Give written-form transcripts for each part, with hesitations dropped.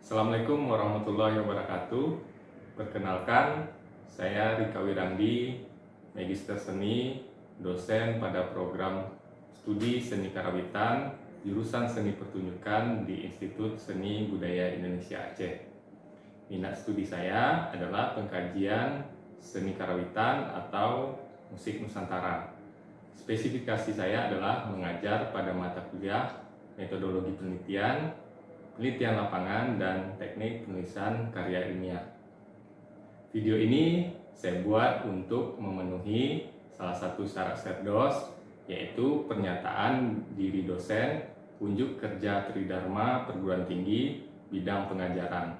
Assalamualaikum warahmatullahi wabarakatuh. Perkenalkan, saya Rika Wirandi, Magister Seni, dosen pada program studi Seni Karawitan, jurusan Seni Pertunjukan di Institut Seni Budaya Indonesia Aceh. Minat studi saya adalah pengkajian seni karawitan atau musik Nusantara. Spesifikasi saya adalah mengajar pada mata kuliah metodologi penelitian, penelitian lapangan, dan teknik penulisan karya ilmiah. Video ini saya buat untuk memenuhi salah satu syarat Setdos, yaitu pernyataan diri dosen unjuk kerja Tridharma Perguruan Tinggi bidang pengajaran.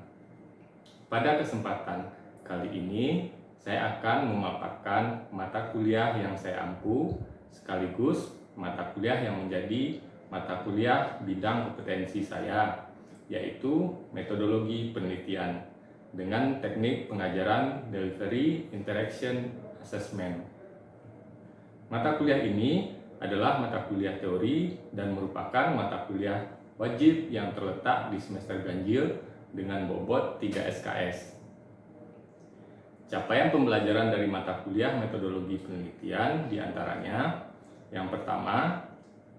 Pada kesempatan kali ini, saya akan memaparkan mata kuliah yang saya ampu, sekaligus mata kuliah yang menjadi mata kuliah bidang kompetensi saya, yaitu metodologi penelitian dengan teknik pengajaran Delivery Interaction Assessment. Mata kuliah ini adalah mata kuliah teori dan merupakan mata kuliah wajib yang terletak di semester ganjil dengan bobot 3 SKS. Capaian pembelajaran dari mata kuliah metodologi penelitian diantaranya: yang pertama,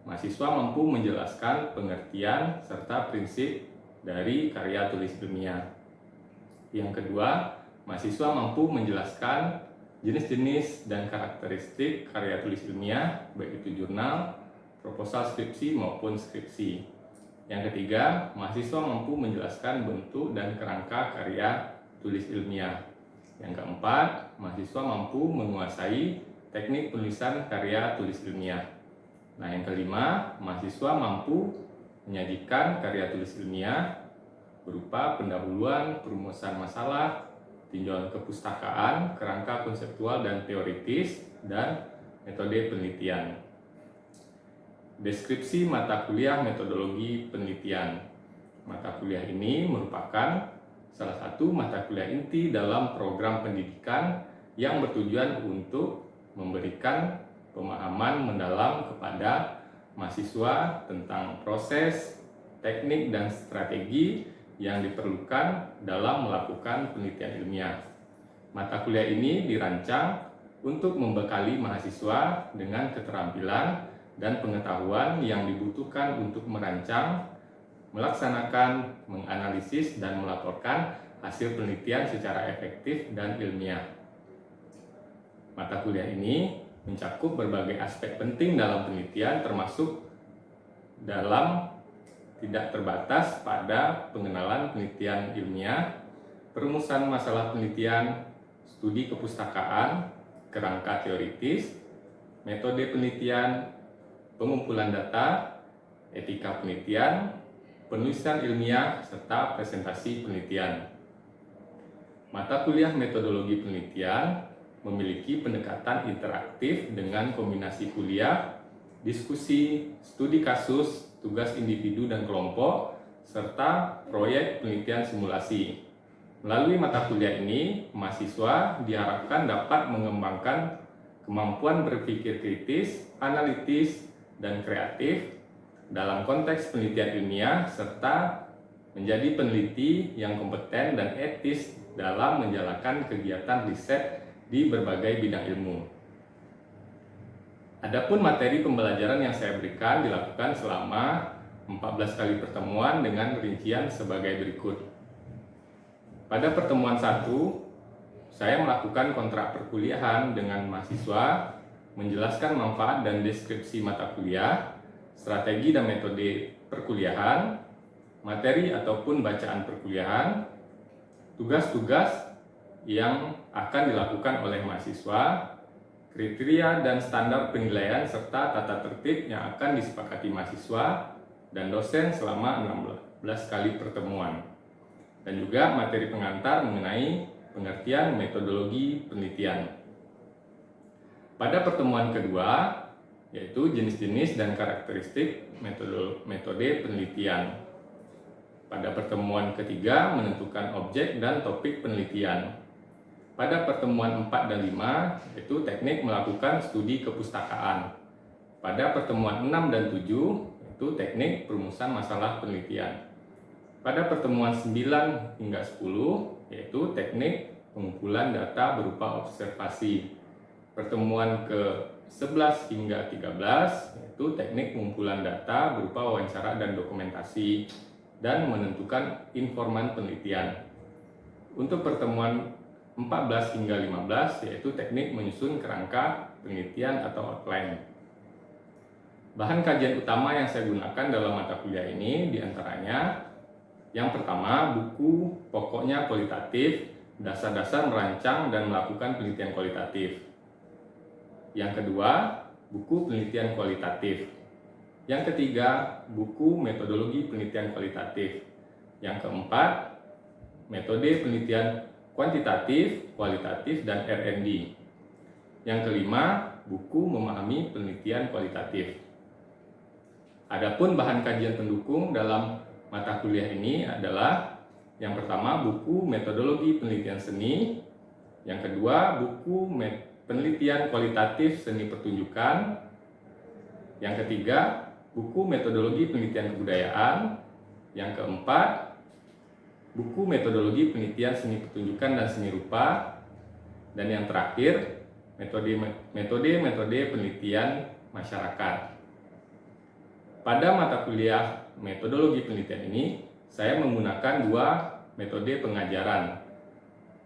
mahasiswa mampu menjelaskan pengertian serta prinsip dari karya tulis ilmiah. Yang kedua, mahasiswa mampu menjelaskan jenis-jenis dan karakteristik karya tulis ilmiah, baik itu jurnal, proposal skripsi maupun skripsi. Yang ketiga, mahasiswa mampu menjelaskan bentuk dan kerangka karya tulis ilmiah. Yang keempat, mahasiswa mampu menguasai teknik penulisan karya tulis ilmiah. Nah, yang kelima, mahasiswa mampu menyajikan karya tulis ilmiah berupa pendahuluan, perumusan masalah, tinjauan kepustakaan, kerangka konseptual dan teoritis, dan metode penelitian. Deskripsi mata kuliah metodologi penelitian. Mata kuliah ini merupakan salah satu mata kuliah inti dalam program pendidikan yang bertujuan untuk memberikan pemahaman mendalam kepada mahasiswa tentang proses, teknik, dan strategi yang diperlukan dalam melakukan penelitian ilmiah. Mata kuliah ini dirancang untuk membekali mahasiswa dengan keterampilan dan pengetahuan yang dibutuhkan untuk merancang, melaksanakan, menganalisis, dan melaporkan hasil penelitian secara efektif dan ilmiah. Mata kuliah ini mencakup berbagai aspek penting dalam penelitian, termasuk dalam tidak terbatas pada pengenalan penelitian ilmiah, perumusan masalah penelitian, studi kepustakaan, kerangka teoritis, metode penelitian, pengumpulan data, etika penelitian, penulisan ilmiah, serta presentasi penelitian. Mata kuliah metodologi penelitian memiliki pendekatan interaktif dengan kombinasi kuliah, diskusi, studi kasus, tugas individu dan kelompok, serta proyek penelitian simulasi. Melalui mata kuliah ini, mahasiswa diharapkan dapat mengembangkan kemampuan berpikir kritis, analitis, dan kreatif dalam konteks penelitian ilmiah, serta menjadi peneliti yang kompeten dan etis dalam menjalankan kegiatan riset di berbagai bidang ilmu. Adapun materi pembelajaran yang saya berikan dilakukan selama 14 kali pertemuan dengan rincian sebagai berikut. Pada pertemuan 1, saya melakukan kontrak perkuliahan dengan mahasiswa, menjelaskan manfaat dan deskripsi mata kuliah, strategi dan metode perkuliahan, materi ataupun bacaan perkuliahan, tugas-tugas yang akan dilakukan oleh mahasiswa, kriteria dan standar penilaian, serta tata tertib yang akan disepakati mahasiswa dan dosen selama 16 kali pertemuan. Dan juga materi pengantar mengenai pengertian metodologi penelitian. Pada pertemuan kedua, yaitu jenis-jenis dan karakteristik metode penelitian. Pada pertemuan ketiga, menentukan objek dan topik penelitian. Pada pertemuan 4 dan 5, yaitu teknik melakukan studi kepustakaan. Pada pertemuan 6 dan 7, yaitu teknik perumusan masalah penelitian. pada pertemuan 9 hingga 10 yaitu teknik pengumpulan data berupa observasi. Pertemuan ke-11 hingga 13 yaitu teknik pengumpulan data berupa wawancara dan dokumentasi dan menentukan informan penelitian. Untuk pertemuan 14 hingga 15 yaitu teknik menyusun kerangka penelitian atau outline. Bahan kajian utama yang saya gunakan dalam mata kuliah ini diantaranya yang pertama, buku pokoknya kualitatif, dasar-dasar merancang dan melakukan penelitian kualitatif. Yang kedua, buku penelitian kualitatif. Yang ketiga, buku metodologi penelitian kualitatif. Yang keempat, metode penelitian kuantitatif, kualitatif, dan R&D. Yang kelima, buku memahami penelitian kualitatif. Adapun bahan kajian pendukung dalam mata kuliah ini adalah yang pertama buku metodologi penelitian seni, yang kedua buku penelitian kualitatif seni pertunjukan, yang ketiga buku metodologi penelitian kebudayaan, yang keempat buku metodologi penelitian seni pertunjukan dan seni rupa, dan yang terakhir metode penelitian masyarakat. Pada mata kuliah metodologi penelitian ini, saya menggunakan dua metode pengajaran.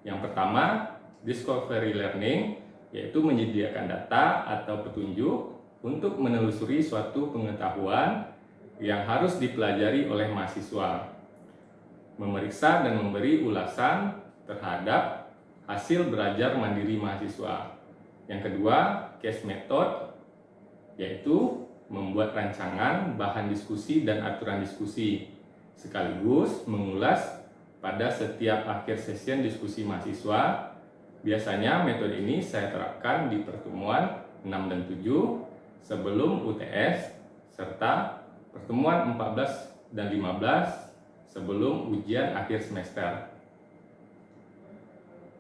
Yang pertama, discovery learning, yaitu menyediakan data atau petunjuk untuk menelusuri suatu pengetahuan yang harus dipelajari oleh mahasiswa. Memeriksa dan memberi ulasan terhadap hasil belajar mandiri mahasiswa. Yang kedua, case method, yaitu membuat rancangan, bahan diskusi, dan aturan diskusi, sekaligus mengulas pada setiap akhir session diskusi mahasiswa. Biasanya metode ini saya terapkan di pertemuan 6 dan 7 sebelum UTS, serta pertemuan 14 dan 15 sebelum ujian akhir semester.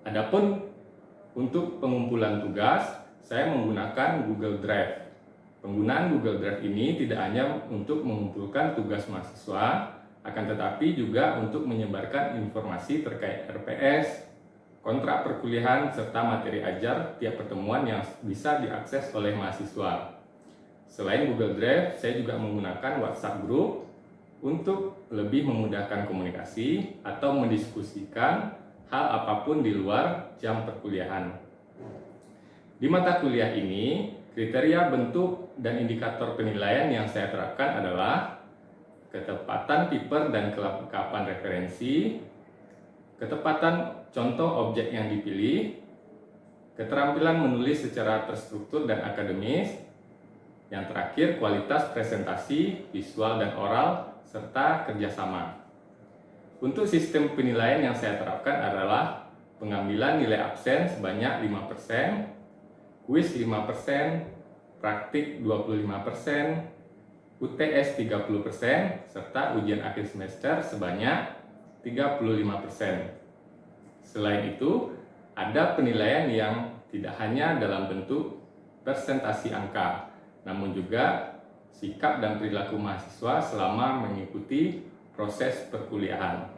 Adapun untuk pengumpulan tugas, saya menggunakan Google Drive. Penggunaan Google Drive ini tidak hanya untuk mengumpulkan tugas mahasiswa, akan tetapi juga untuk menyebarkan informasi terkait RPS, kontrak perkuliahan, serta materi ajar tiap pertemuan yang bisa diakses oleh mahasiswa. Selain Google Drive, saya juga menggunakan WhatsApp Group untuk lebih memudahkan komunikasi atau mendiskusikan hal apapun di luar jam perkuliahan. Di mata kuliah ini, kriteria bentuk dan indikator penilaian yang saya terapkan adalah ketepatan paper dan kelengkapan referensi, ketepatan contoh objek yang dipilih, keterampilan menulis secara terstruktur dan akademis, yang terakhir kualitas presentasi, visual dan oral, serta kerjasama. Untuk sistem penilaian yang saya terapkan adalah pengambilan nilai absen sebanyak 5%, kuis 5%, praktik 25%, UTS 30%, serta ujian akhir semester sebanyak 35%. Selain itu, ada penilaian yang tidak hanya dalam bentuk presentasi angka, namun juga sikap dan perilaku mahasiswa selama mengikuti proses perkuliahan.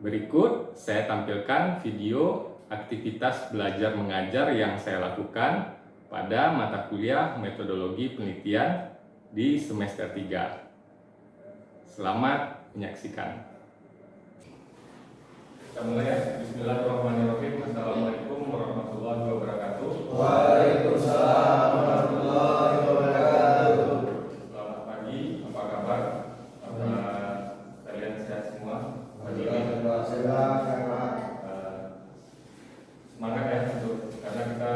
Berikut saya tampilkan video aktivitas belajar mengajar yang saya lakukan pada mata kuliah metodologi penelitian di semester 3. Selamat menyaksikan. Kita mulai ya. Bismillahirrahmanirrahim. Assalamualaikum warahmatullahi wabarakatuh. Waalaikumsalam warahmatullahi wabarakatuh. Selamat pagi, apa kabar? Apakah kalian sehat semua? Pagi ini semangat ya untuk karena kita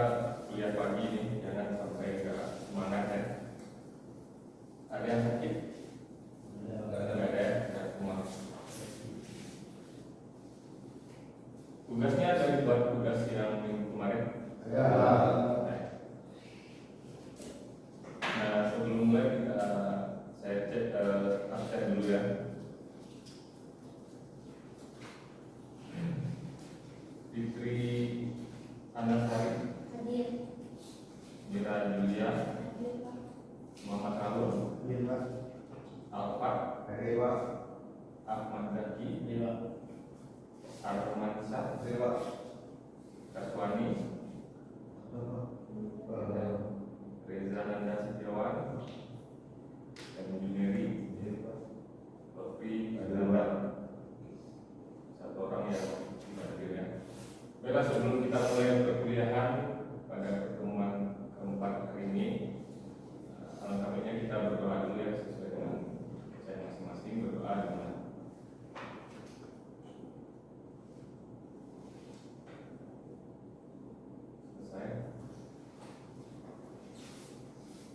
kuliah pagi ini, jangan sampai nggak semangat ya. Ada yang sakit? Nggak ada ya, nggak semua. Tugasnya dari buat tugas yang minggu kemarin. Ya. Nah sebelum mulai saya cek absen dulu ya. Fitri Anasari, Mira Julia, Muhammad Harun, Alfa, Zaki, Iya. Armansyah, Kaswani, Reza Nanda Setiawan, dan Juneri, Lofi, Azamar, satu orang yang hadir ya. Baiklah, sebelum kita mulai perkuliahan pada pertemuan keempat hari ini, alangkah baiknya kita berdoa dulu ya sesuai dengan saya masing-masing berdoa dengan selesai.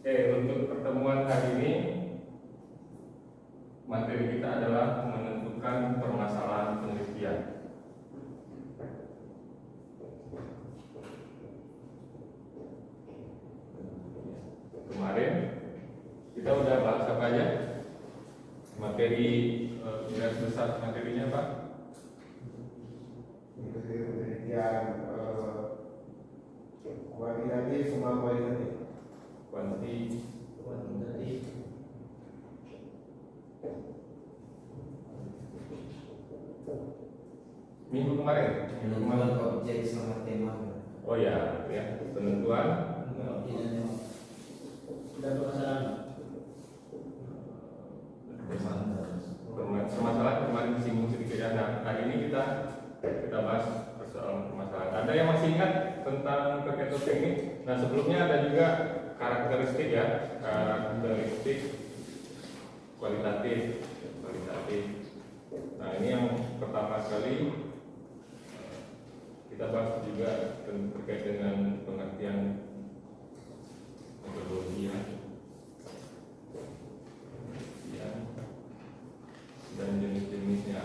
Oke, untuk pertemuan hari ini materi kita adalah menentukan permasalahan penelitian. Kemarin kita udah bahas apa aja? Materi garis besar materinya Pak? Penelitian kualitatif sama kualitatif. Kuantitatif. Minggu kemarin. Penentuan objek sama tema. Oh ya, penentuan Dan permasalahan. permasalahan kemarin disinggung sedikit ya. Nah, hari ini kita bahas persoalan permasalahan. Ada yang masih ingat tentang kegiatan teknik? Nah, sebelumnya ada juga karakteristik ya, karakteristik kualitatif. Nah, ini yang pertama sekali kita bahas juga terkait dengan pengertian metodologi ya, dan jenis-jenisnya.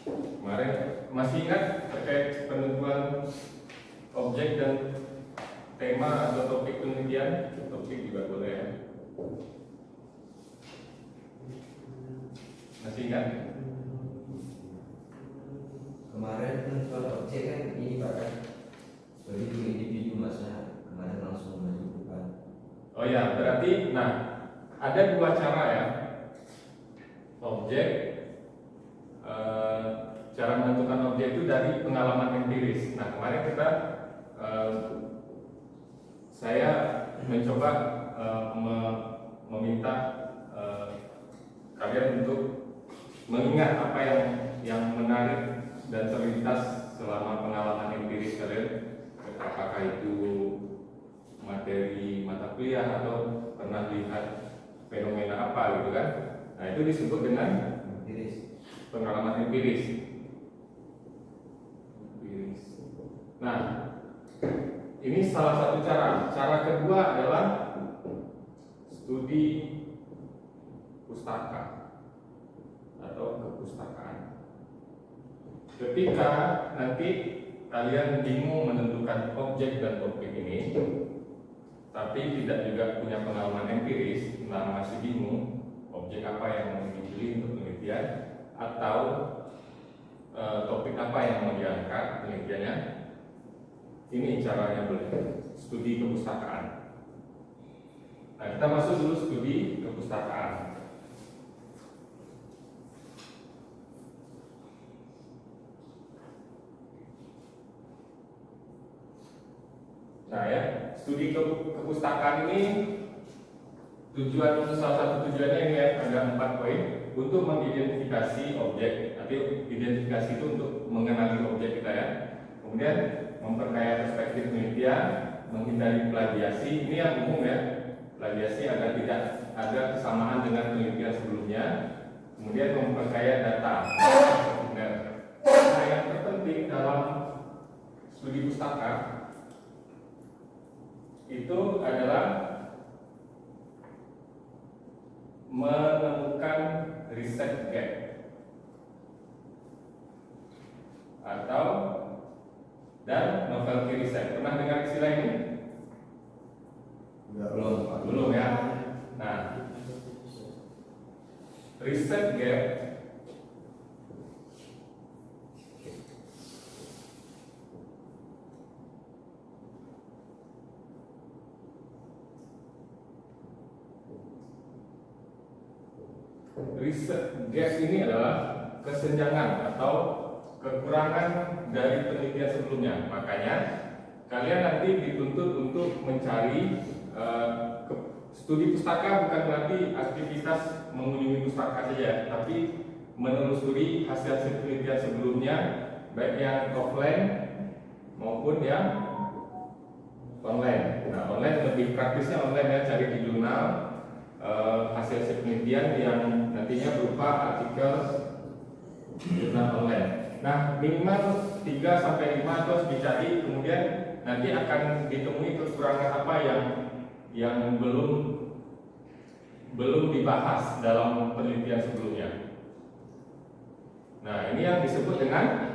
Kemarin masih ingat terkait penentuan objek dan tema atau topik penelitian? Topik juga boleh ya. Masih ingat? Kemarin penentuan objek kan ini Pak kan bagi dua individu maksudnya kemarin langsung menentukan. Oh ya, berarti nah ada dua cara ya. Objek cara menentukan objek itu dari pengalaman empiris. Nah, kemarin kita saya mencoba meminta kalian untuk mengingat apa yang menarik dan terlintas selama pengalaman empiris kalian, apakah itu materi mata kuliah atau pernah lihat fenomena apa gitu kan. Nah, itu disebut dengan pengalaman empiris. Nah, ini salah satu cara. Cara kedua adalah studi pustaka atau kepustakaan. Ketika nanti kalian bingung menentukan objek dan topik ini, tapi tidak juga punya pengalaman empiris, nah masih bingung objek apa yang mau dipilih untuk penelitian atau topik apa yang mau diangkat penelitiannya, ini caranya boleh studi kepustakaan. Nah, kita masuk dulu studi kepustakaan. Nah ya, studi kepustakaan ini salah satu tujuannya ini ya, ada 4 poin untuk mengidentifikasi objek. Nanti identifikasi itu untuk mengenali objek kita ya. Kemudian memperkaya perspektif penelitian, menghindari plagiasi. Ini yang umum ya, plagiasi agar tidak ada kesamaan dengan penelitian sebelumnya. Kemudian memperkaya data. Nah, yang terpenting dalam studi pustaka itu adalah menemukan riset gap atau dan novelty riset. Pernah dengar istilah ini? Belum ya. Nah, riset gap research gap ini adalah kesenjangan atau kekurangan dari penelitian sebelumnya. Makanya kalian nanti dituntut untuk mencari studi pustaka, bukan berarti aktivitas mengunjungi pustaka saja, tapi menelusuri hasil penelitian sebelumnya, baik yang offline maupun yang online. Nah, online lebih praktisnya online ya, cari di jurnal hasil penelitian yang nantinya berupa artikel jurnal online. Nah, minimal 3-5 itu harus dicari, kemudian nanti akan ditemui kekurangan apa yang belum dibahas dalam penelitian sebelumnya. Nah, ini yang disebut dengan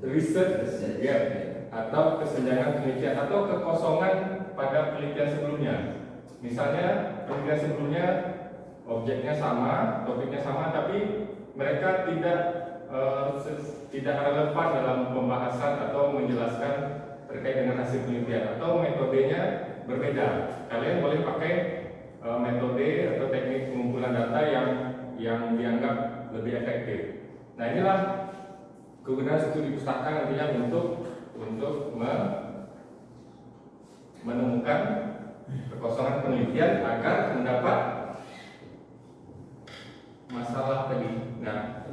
research gap atau kesenjangan penelitian atau kekosongan pada penelitian sebelumnya. Misalnya penelitian sebelumnya objeknya sama, topiknya sama, tapi mereka tidak relevan dalam pembahasan atau menjelaskan terkait dengan hasil penelitian, atau metodenya berbeda. Kalian boleh pakai metode atau teknik pengumpulan data yang dianggap lebih efektif. Nah, inilah kegunaan studi pustaka nantinya untuk menemukan kekosongan penelitian agar mendapat masalah tadi. Nah,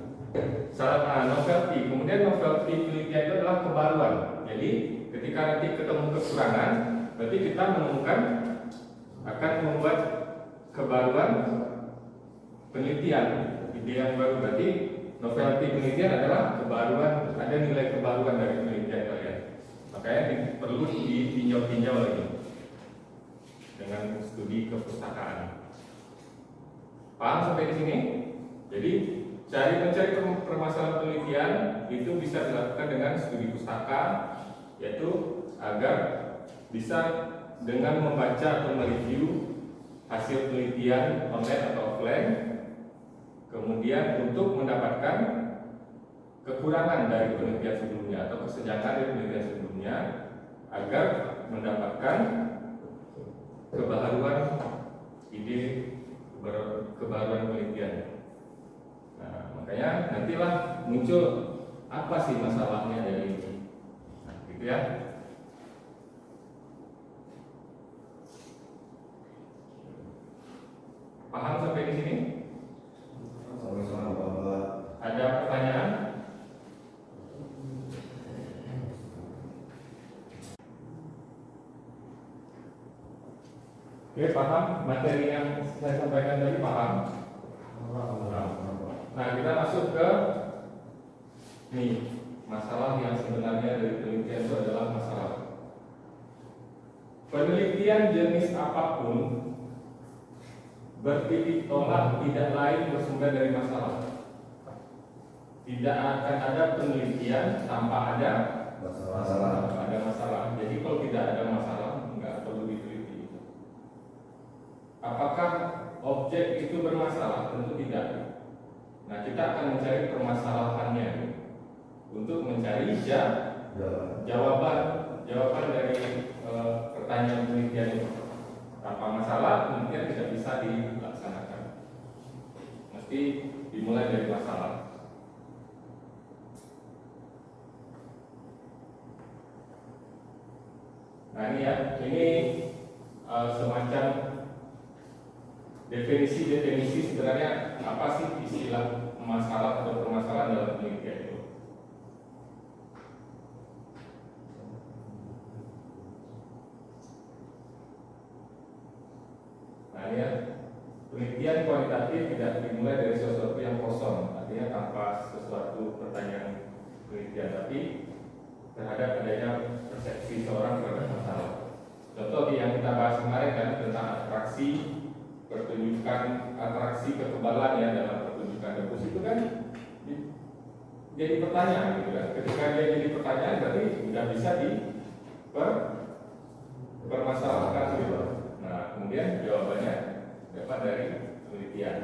novelty. Kemudian novelty penelitian itu adalah kebaruan. Jadi ketika nanti ketemu kekurangan, berarti kita menemukan akan membuat kebaruan penelitian, ide yang baru. Berarti novelty penelitian adalah kebaruan, ada nilai kebaruan dari penelitian kalian. Makanya perlu ditinjau-tinjau lagi dengan studi kepustakaan. Paham sampai di sini? Jadi mencari permasalahan penelitian itu bisa dilakukan dengan studi pustaka, yaitu agar bisa dengan membaca atau mereview hasil penelitian online atau offline, kemudian untuk mendapatkan kekurangan dari penelitian sebelumnya atau kesenjangan dari penelitian sebelumnya agar mendapatkan kebaruan ide, kebaruan penelitian. Nah, makanya nantilah muncul apa sih masalahnya dari ini. Nah, gitu ya. Paham sampai di sini? Sama-sama Bapak. Ada pertanyaan? Oke, paham materi yang saya sampaikan tadi, paham? Nah, kita masuk ke masalah yang sebenarnya dari penelitian itu adalah masalah penelitian jenis apapun bertitik tolak tidak lain bersumber dari masalah. Tidak akan ada penelitian tanpa ada masalah. Jadi kalau tidak ada masalah, nggak perlu diteliti. Apakah objek itu bermasalah? Tentu tidak. Nah, kita akan mencari permasalahannya untuk mencari jawaban dari pertanyaan penelitian itu. Tanpa masalah, penelitian tidak bisa dilaksanakan. Mesti dimulai dari masalah. Nah, ini semacam definisi sebenarnya apa sih istilah masalah atau permasalahan dalam penelitian itu. Nah, penelitian kualitatif tidak dimulai dari sesuatu yang kosong, artinya tanpa sesuatu pertanyaan penelitian, tapi terhadap adanya persepsi seorang terhadap masalah. Contoh yang kita bahas kemarin kan tentang atraksi kekebalan ya dalam pertunjukan debus itu kan jadi pertanyaan gitu kan. Ketika dia jadi pertanyaan berarti sudah bisa dipermasalahkan gitu. Nah, kemudian jawabannya dapat dari penelitian.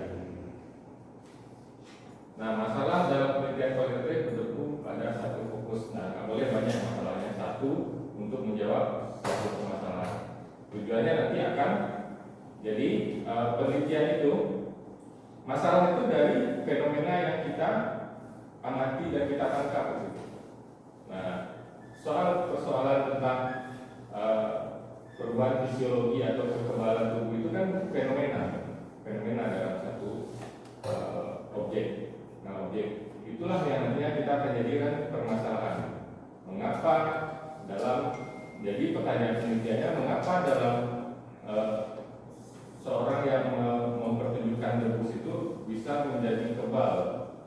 Nah, masalah dalam penelitian kualitatif tentu ada satu fokus. Nah, nggak boleh banyak masalahnya, satu untuk menjawab satu permasalahan. Tujuannya nanti akan jadi penelitian itu Masalah itu dari fenomena yang kita amati dan kita tangkap. Nah, soal persoalan tentang perubahan fisiologi atau kekebalan tubuh itu kan fenomena dalam satu objek. Nah, objek itulah yang nantinya kita akan jadikan permasalahan. Mengapa jadi pertanyaan penelitiannya, mengapa dalam seorang yang mempertunjukkan debus itu bisa menjadi kebal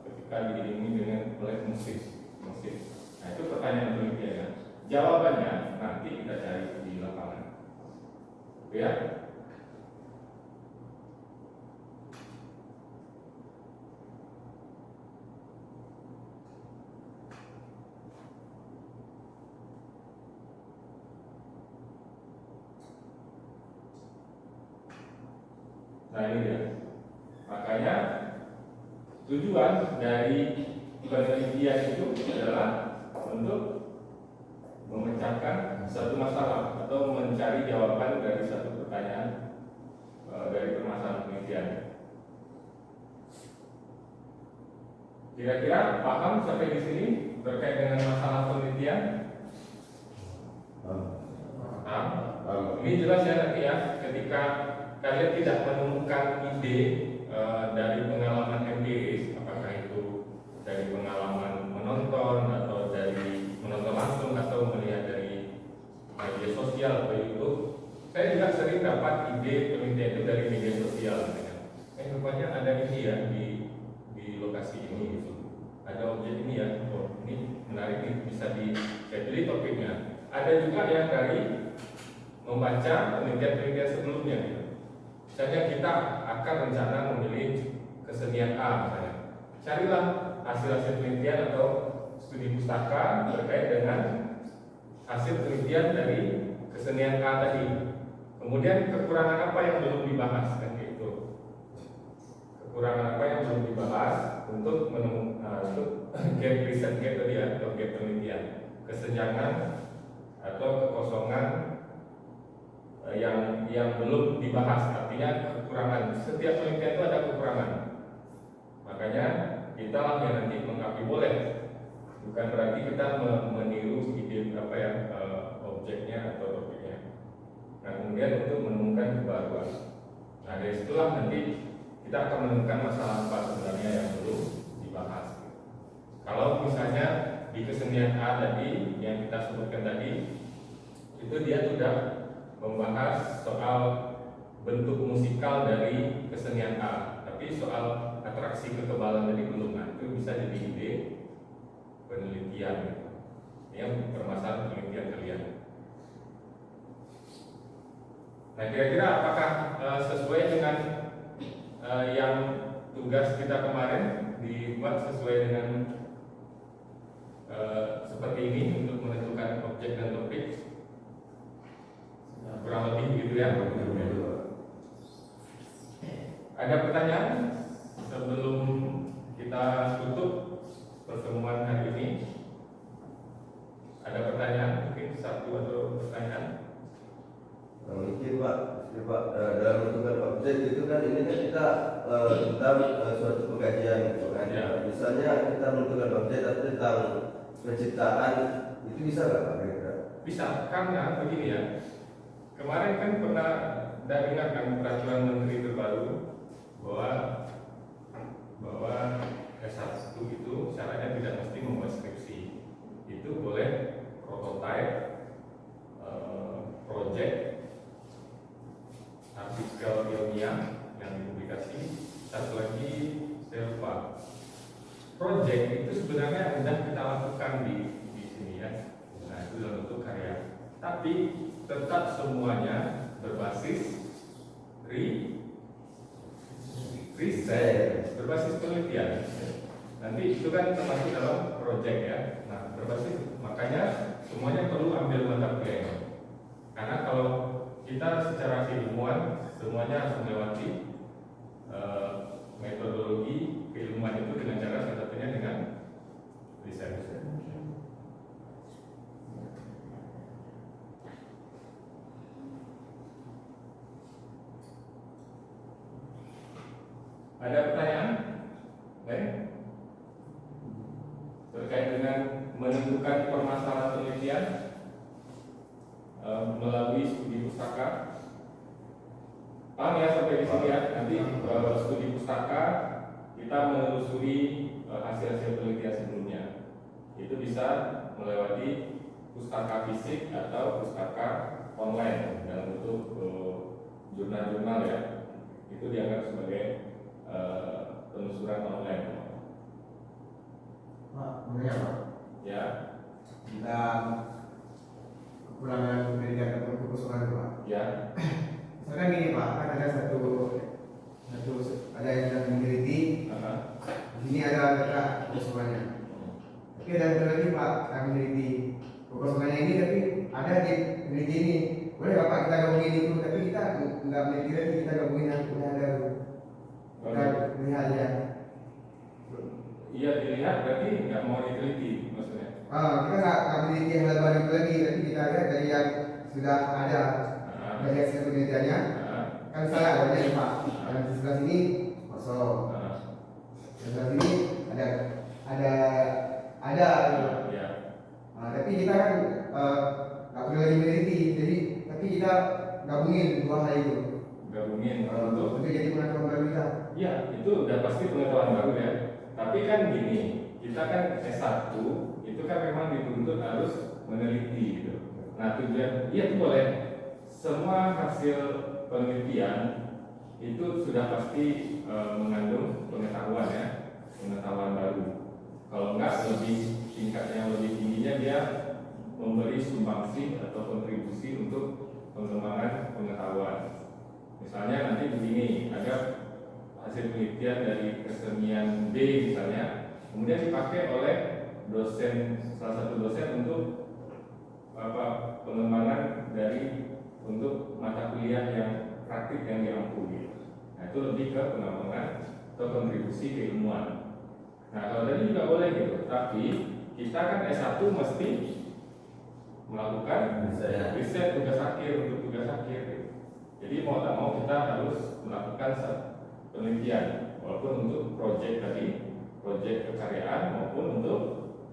ketika diiringi dengan oleh mesin. Nah, itu pertanyaan penelitiannya. Jawabannya nanti kita cari di lapangan. Ya. Nah, ini dia. Makanya tujuan dari penelitian itu adalah untuk memecahkan satu masalah atau mencari jawaban dari satu pertanyaan dari permasalahan penelitian. Kira-kira paham sampai di sini terkait dengan masalah penelitian? Paham? Ini jelas ya nanti ya, ketika kalian tidak menemukan ide dari pengalaman empiris, apakah itu dari pengalaman menonton atau dari menonton langsung atau melihat dari media sosial atau YouTube. Saya juga sering dapat ide penelitian itu dari media sosial. Rupanya ada ini ya di lokasi ini gitu. Ada objek ini ya, oh ini menarik, ini bisa dipilih topiknya. Ada juga yang dari membaca penelitian-penelitian sebelumnya gitu. Misalnya kita akan rencana memilih kesenian A misalnya. Carilah hasil-hasil penelitian atau studi pustaka terkait dengan hasil penelitian dari kesenian A tadi. Kemudian kekurangan apa yang belum dibahas kan gitu. Kekurangan apa yang belum dibahas untuk menemukan untuk gap riset gap tadi ya, atau gap penelitian, kesenjangan atau kekosongan yang belum dibahas, artinya kekurangan. Setiap penelitian itu ada kekurangan. Makanya kita lah yang nanti mengkapi boleh, bukan berarti kita meniru ide objeknya atau topiknya. Nah, kemudian untuk menemukan kebaruan. Nah, dari situlah nanti kita akan menemukan masalah apa sebenarnya yang belum dibahas. Kalau misalnya di kesenian A tadi yang kita sebutkan tadi, itu dia sudah membahas soal bentuk musikal dari kesenian A, tapi soal atraksi kekebalan tadi belum. Nah, itu bisa jadi ide penelitian yang permasalahan penelitian kalian. Nah, kira-kira apakah sesuai dengan yang tugas kita kemarin dibuat sesuai dengan seperti ini untuk menentukan objek dan topik? Kurang lebih gitu ya. Ada pertanyaan sebelum kita tutup pertemuan hari ini? Ada pertanyaan? Mungkin satu atau pertanyaan? Mungkin Pak, dalam menentukan objek itu kan ini kan kita tentang suatu pengkajian gitu kan. Ya. Misalnya kita menentukan objek atau tentang penciptaan, itu bisa nggak Pak kira-kira? Bisa, karena begini ya. Kemarin kan pernah dengar kan peraturan menteri terbaru bahwa S1 itu syaratnya tidak mesti membuat skripsi. Itu boleh prototype, project, artikel ilmiah yang dipublikasi. Satu lagi saya lupa. Project itu sebenarnya sudah kita lakukan di sini ya. Nah, itu dalam bentuk karya. Tapi tetap semuanya berbasis riset, berbasis penelitian. Nanti itu kan termasuk dalam project ya. Nah, berbasis, makanya semuanya perlu ambil mata kuliah. Karena kalau kita secara keilmuan semuanya harus melewati metodologi keilmuan itu dengan cara salah satunya dengan riset. Ada pertanyaan? terkait dengan menentukan permasalahan penelitian melalui studi pustaka. Paham ya sampai di sini ya? Nanti studi pustaka kita menelusuri hasil-hasil penelitian sebelumnya. Itu bisa melewati pustaka fisik atau pustaka online dalam bentuk jurnal-jurnal ya. Itu dianggap sebagai penelusuran online. Pak, menanya Pak, Ya, kita kekurangan penelitian atau kekosongan itu Pak. ya, Misalkan gini Pak, kan ada ada yang sedang meneliti, di sini ada data kekosongannya. Tapi ada satu lagi Pak yang meneliti kekosongannya ini, tapi ada di peneliti ini. Boleh Bapak kita gabungin itu, tapi kita nggak meneliti lagi, kita gabungin yang udah ada. Kita lihat ya. iya dilihat berarti nggak mau diteliti maksudnya. Kita nggak meneliti yang baru lagi, tapi kita lihat dari yang sudah ada. Dari hasil penelitiannya, kan salah banyak Pak. Yang di sebelah sini kosong, di sebelah sini ada. Ya, Tapi kita kan nggak perlu lagi meneliti, jadi tapi kita gabungin dua hal itu gabungin untuk untuk jadi pengetahuan baru kita. ya itu udah pasti pengetahuan baru ya. Tapi kan gini, kita kan S1 itu kan memang dituntut harus meneliti gitu. Nah tujuan, iya itu boleh. Semua hasil penelitian itu sudah pasti mengandung pengetahuan ya, pengetahuan baru. Kalau enggak lebih tingkatnya lebih tingginya dia memberi sumbangsi atau kontribusi untuk pengembangan pengetahuan. Misalnya nanti begini, ada hasil penelitian dari kesenian B misalnya, kemudian dipakai oleh salah satu dosen untuk pengembangan dari untuk mata kuliah yang praktik yang diampu gitu. Nah itu lebih ke pengembangan atau kontribusi keilmuan. Nah kalau tadi juga boleh gitu, tapi kita kan S1 mesti melakukan riset tugas akhir untuk tugas akhir gitu. Jadi mau tak mau kita harus melakukan penelitian walaupun untuk proyek tadi, proyek kekaryaan maupun untuk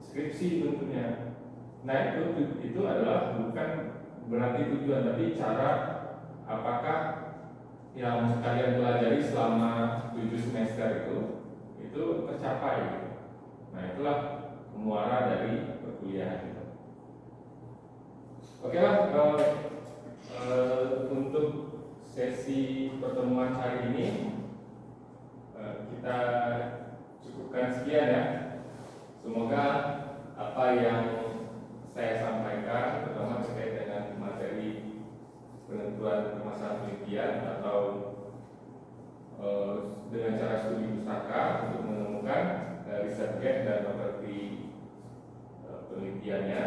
skripsi tentunya. Nah itu adalah bukan berarti tujuan, tapi cara apakah yang kalian pelajari selama 7 semester itu tercapai. Nah itulah muara dari perkuliahan itu. Oke lah, untuk sesi pertemuan hari ini kita cukupkan sekian ya. Semoga apa yang saya sampaikan terutama terkait dengan materi penentuan permasalahan penelitian atau dengan cara studi pustaka untuk menemukan riset gap dan properti penelitiannya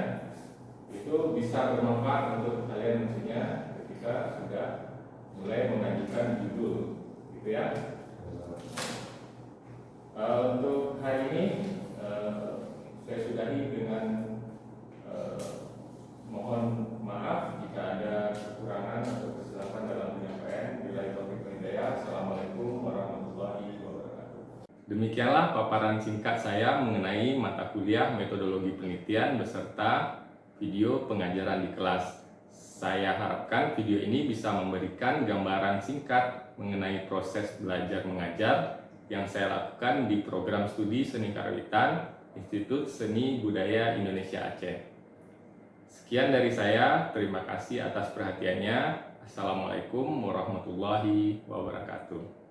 itu bisa bermanfaat untuk kalian tentunya ketika sudah mulai mengajukan judul gitu ya. Untuk hari ini saya sudahi dengan mohon maaf jika ada kekurangan atau kesilapan dalam penyampaian. Billahi taufiq wal hidayah. Assalamualaikum warahmatullahi wabarakatuh. Demikianlah paparan singkat saya mengenai mata kuliah metodologi penelitian beserta video pengajaran di kelas. Saya harapkan video ini bisa memberikan gambaran singkat mengenai proses belajar mengajar yang saya lakukan di program studi Seni Karawitan Institut Seni Budaya Indonesia Aceh. Sekian dari saya, terima kasih atas perhatiannya. Assalamualaikum warahmatullahi wabarakatuh.